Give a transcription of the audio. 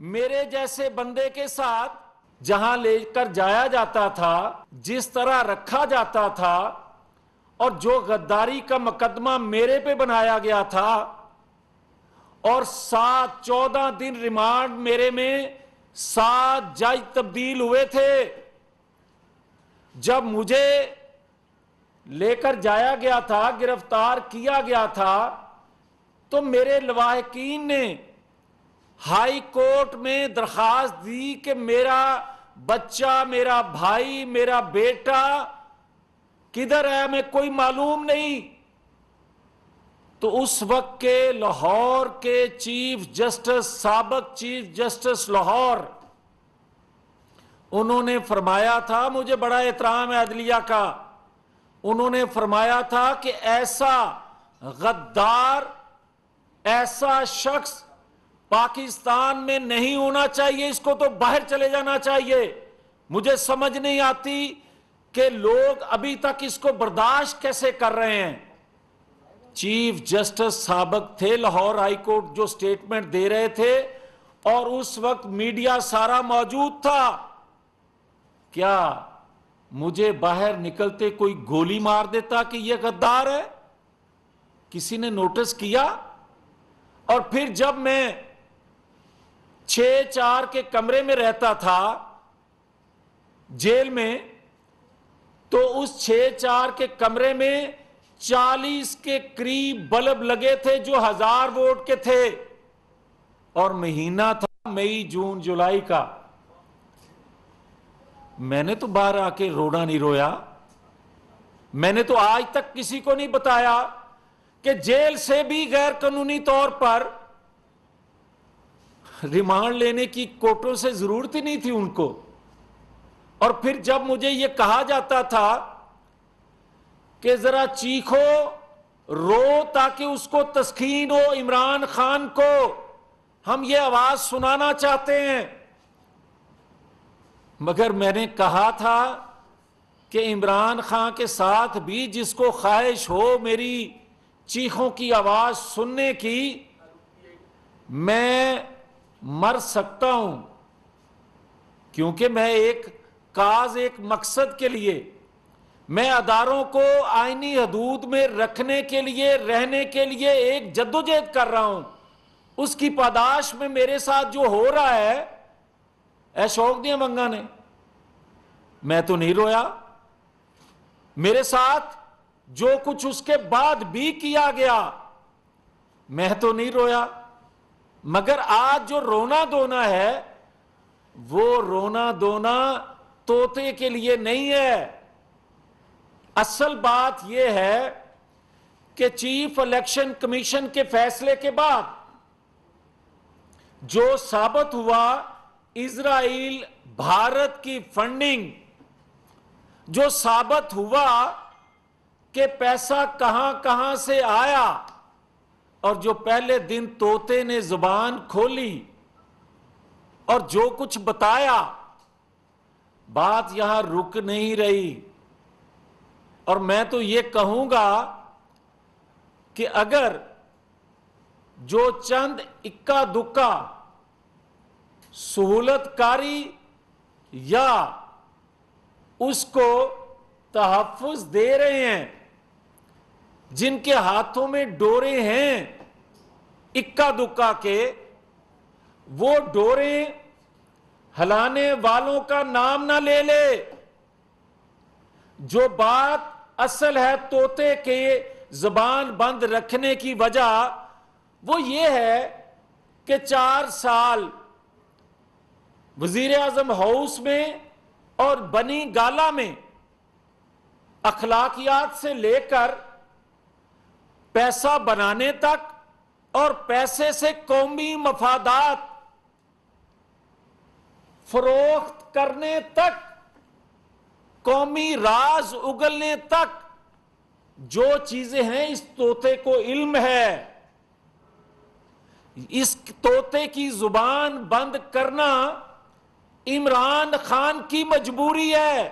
میرے جیسے بندے کے ساتھ جہاں لے کر جایا جاتا تھا، جس طرح رکھا جاتا تھا، اور جو غداری کا مقدمہ میرے پہ بنایا گیا تھا، اور 14 دن ریمانڈ میرے میں 7 جج تبدیل ہوئے تھے۔ جب مجھے لے کر جایا گیا تھا، گرفتار کیا گیا تھا، تو میرے لواحقین نے ہائی کورٹ میں درخواست دی کہ میرا بچہ، میرا بھائی، میرا بیٹا کدھر ہے، ہمیں کوئی معلوم نہیں۔ تو اس وقت کے لاہور کے چیف جسٹس، سابق چیف جسٹس لاہور، انہوں نے فرمایا تھا، مجھے بڑا احترام ہے عدلیہ کا، انہوں نے فرمایا تھا کہ ایسا غدار، ایسا شخص پاکستان میں نہیں ہونا چاہیے، اس کو تو باہر چلے جانا چاہیے۔ مجھے سمجھ نہیں آتی کہ لوگ ابھی تک اس کو برداشت کیسے کر رہے ہیں۔ چیف جسٹس سابق تھے لاہور ہائی کورٹ، جو سٹیٹمنٹ دے رہے تھے، اور اس وقت میڈیا سارا موجود تھا۔ کیا مجھے باہر نکلتے کوئی گولی مار دیتا کہ یہ غدار ہے؟ کسی نے نوٹس کیا؟ اور پھر جب میں 6-4 کے کمرے میں رہتا تھا جیل میں، تو اس 6-4 کے کمرے میں 40 کے قریب بلب لگے تھے جو 1000 ووٹ کے تھے، اور مہینہ تھا مئی، جون، جولائی کا۔ میں نے تو باہر آ کے رونا نہیں رویا۔ میں نے تو آج تک کسی کو نہیں بتایا کہ جیل سے بھی غیر قانونی طور پر ریمانڈ لینے کی کورٹوں سے ضرورت ہی نہیں تھی ان کو۔ اور پھر جب مجھے یہ کہا جاتا تھا کہ ذرا چیخو، رو، تاکہ اس کو تسکین ہو، عمران خان کو ہم یہ آواز سنانا چاہتے ہیں، مگر میں نے کہا تھا کہ عمران خان کے ساتھ بھی جس کو خواہش ہو میری چیخوں کی آواز سننے کی، میں مر سکتا ہوں، کیونکہ میں ایک مقصد کے لیے، میں اداروں کو آئینی حدود میں رکھنے کے لیے، رہنے کے لیے ایک جدوجہد کر رہا ہوں۔ اس کی پاداش میں میرے ساتھ جو ہو رہا ہے، اے شوق دیا منگا نے، میں تو نہیں رویا۔ میرے ساتھ جو کچھ اس کے بعد بھی کیا گیا، میں تو نہیں رویا۔ مگر آج جو رونا دھونا ہے، وہ رونا دھونا طوطے کے لیے نہیں ہے۔ اصل بات یہ ہے کہ چیف الیکشن کمیشن کے فیصلے کے بعد جو ثابت ہوا، اسرائیل بھارت کی فنڈنگ، جو ثابت ہوا کہ پیسہ کہاں کہاں سے آیا، اور جو پہلے دن طوطے نے زبان کھولی اور جو کچھ بتایا، بات یہاں رک نہیں رہی۔ اور میں تو یہ کہوں گا کہ اگر جو چند اکا دکا سہولت کاری یا اس کو تحفظ دے رہے ہیں، جن کے ہاتھوں میں ڈورے ہیں اکا دکا کے، وہ ڈورے ہلانے والوں کا نام نہ لے لے۔ جو بات اصل ہے طوطے کے زبان بند رکھنے کی وجہ، وہ یہ ہے کہ 4 سال وزیر اعظم ہاؤس میں اور بنی گالا میں اخلاقیات سے لے کر پیسہ بنانے تک، اور پیسے سے قومی مفادات فروخت کرنے تک، قومی راز اگلنے تک، جو چیزیں ہیں اس طوطے کو علم ہے۔ اس طوطے کی زبان بند کرنا عمران خان کی مجبوری ہے۔